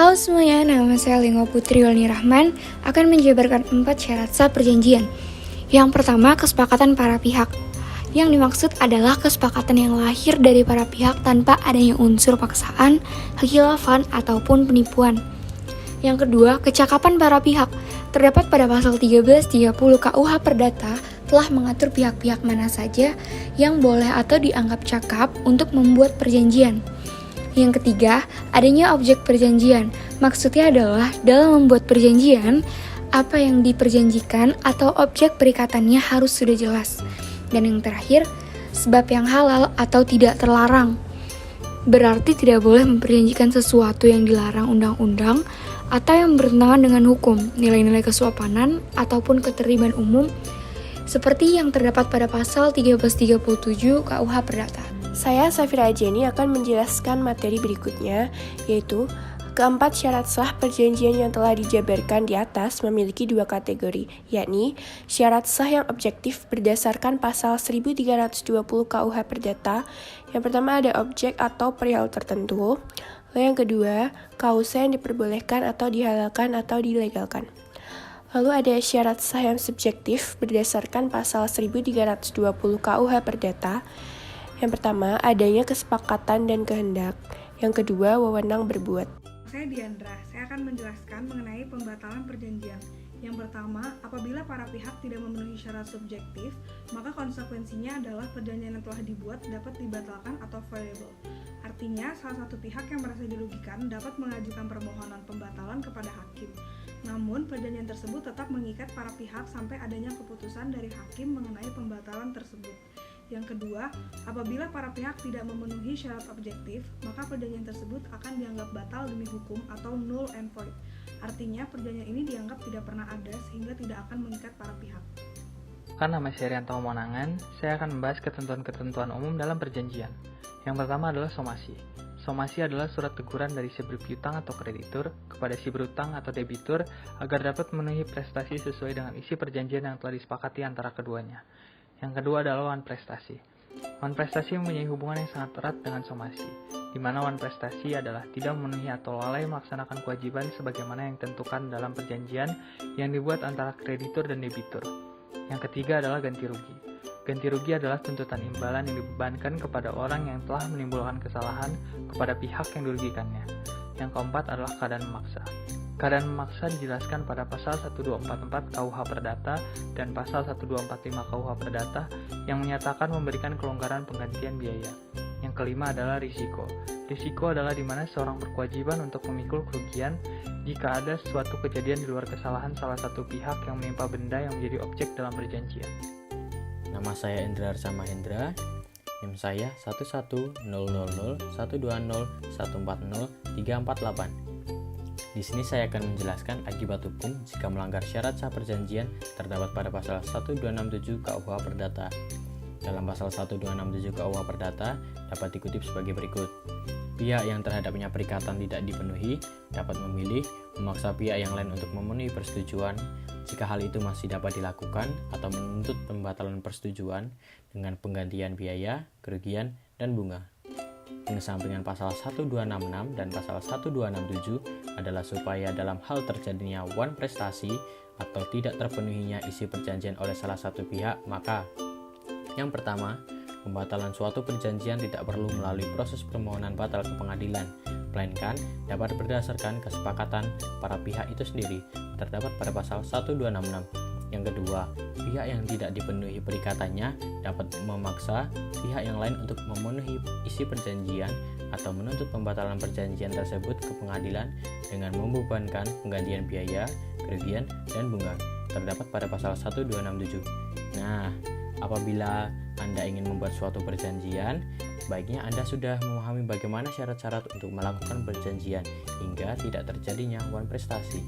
Halo semuanya, nama saya Linggo Putri Walni Rahman akan menjabarkan 4 syarat sah perjanjian. Yang pertama, kesepakatan para pihak. Yang dimaksud adalah kesepakatan yang lahir dari para pihak tanpa adanya unsur paksaan, kekhilafan, ataupun penipuan. Yang kedua, kecakapan para pihak. Terdapat pada pasal 1330 KUH Perdata telah mengatur pihak-pihak mana saja yang boleh atau dianggap cakap untuk membuat perjanjian. Yang ketiga, adanya objek perjanjian. Maksudnya adalah dalam membuat perjanjian, apa yang diperjanjikan atau objek perikatannya harus sudah jelas. Dan yang terakhir, sebab yang halal atau tidak terlarang. Berarti tidak boleh memperjanjikan sesuatu yang dilarang undang-undang atau yang bertentangan dengan hukum, nilai-nilai kesopanan ataupun ketertiban umum seperti yang terdapat pada pasal 1337 KUH Perdata. Saya Safira Ajeni akan menjelaskan materi berikutnya, yaitu keempat syarat sah perjanjian yang telah dijabarkan di atas memiliki 2 kategori, yakni syarat sah yang objektif berdasarkan pasal 1320 KUH Perdata. Yang pertama ada objek atau perihal tertentu. Lalu yang kedua, kausa yang diperbolehkan atau dihalalkan atau dilegalkan. Lalu ada syarat sah yang subjektif berdasarkan pasal 1320 KUH Perdata. Yang pertama, adanya kesepakatan dan kehendak. Yang kedua, wewenang berbuat. Saya Diandra, saya akan menjelaskan mengenai pembatalan perjanjian. Yang pertama, apabila para pihak tidak memenuhi syarat subjektif, maka konsekuensinya adalah perjanjian yang telah dibuat dapat dibatalkan atau voidable. Artinya, salah satu pihak yang merasa dirugikan dapat mengajukan permohonan pembatalan kepada hakim. Namun, perjanjian tersebut tetap mengikat para pihak sampai adanya keputusan dari hakim mengenai pembatalan tersebut. Yang kedua, apabila para pihak tidak memenuhi syarat objektif, maka perjanjian tersebut akan dianggap batal demi hukum atau null and void. Artinya, perjanjian ini dianggap tidak pernah ada sehingga tidak akan mengikat para pihak. Kan nama saya Rianto Monangan, saya akan membahas ketentuan-ketentuan umum dalam perjanjian. Yang pertama adalah somasi. Somasi adalah surat teguran dari si berpiutang atau kreditur kepada si berutang atau debitur agar dapat memenuhi prestasi sesuai dengan isi perjanjian yang telah disepakati antara keduanya. Yang kedua adalah wan prestasi. Wan prestasi mempunyai hubungan yang sangat erat dengan somasi, di mana wan prestasi adalah tidak memenuhi atau lalai melaksanakan kewajiban sebagaimana yang ditentukan dalam perjanjian yang dibuat antara kreditur dan debitur. Yang ketiga adalah ganti rugi. Ganti rugi adalah tuntutan imbalan yang dibebankan kepada orang yang telah menimbulkan kesalahan kepada pihak yang dirugikannya. Yang keempat adalah keadaan memaksa. Keadaan memaksa dijelaskan pada pasal 1244 KUH Perdata dan pasal 1245 KUH Perdata yang menyatakan memberikan kelonggaran penggantian biaya. Yang kelima adalah risiko. Risiko adalah di mana seorang berkewajiban untuk memikul kerugian jika ada suatu kejadian di luar kesalahan salah satu pihak yang menimpa benda yang menjadi objek dalam perjanjian. Nama saya Indra Arsa Mahendra, NIM saya 11000120140348. Di sini saya akan menjelaskan akibat hukum jika melanggar syarat sah perjanjian terdapat pada pasal 1267 KUH Perdata. Dalam pasal 1267 KUH Perdata dapat dikutip sebagai berikut. Pihak yang terhadapnya perikatan tidak dipenuhi dapat memilih memaksa pihak yang lain untuk memenuhi persetujuan jika hal itu masih dapat dilakukan atau menuntut pembatalan persetujuan dengan penggantian biaya, kerugian, dan bunga. Pengesampingan pasal 1266 dan pasal 1267 adalah supaya dalam hal terjadinya wan prestasi atau tidak terpenuhinya isi perjanjian oleh salah satu pihak, maka yang pertama, pembatalan suatu perjanjian tidak perlu melalui proses permohonan batal ke pengadilan, melainkan dapat berdasarkan kesepakatan para pihak itu sendiri, terdapat pada pasal 1266. Yang kedua, pihak yang tidak dipenuhi perikatannya dapat memaksa pihak yang lain untuk memenuhi isi perjanjian atau menuntut pembatalan perjanjian tersebut ke pengadilan dengan membebankan penggantian biaya, kerugian, dan bunga. terdapat pada pasal 1267. Nah, apabila Anda ingin membuat suatu perjanjian, baiknya Anda sudah memahami bagaimana syarat-syarat untuk melakukan perjanjian hingga tidak terjadinya wan prestasi.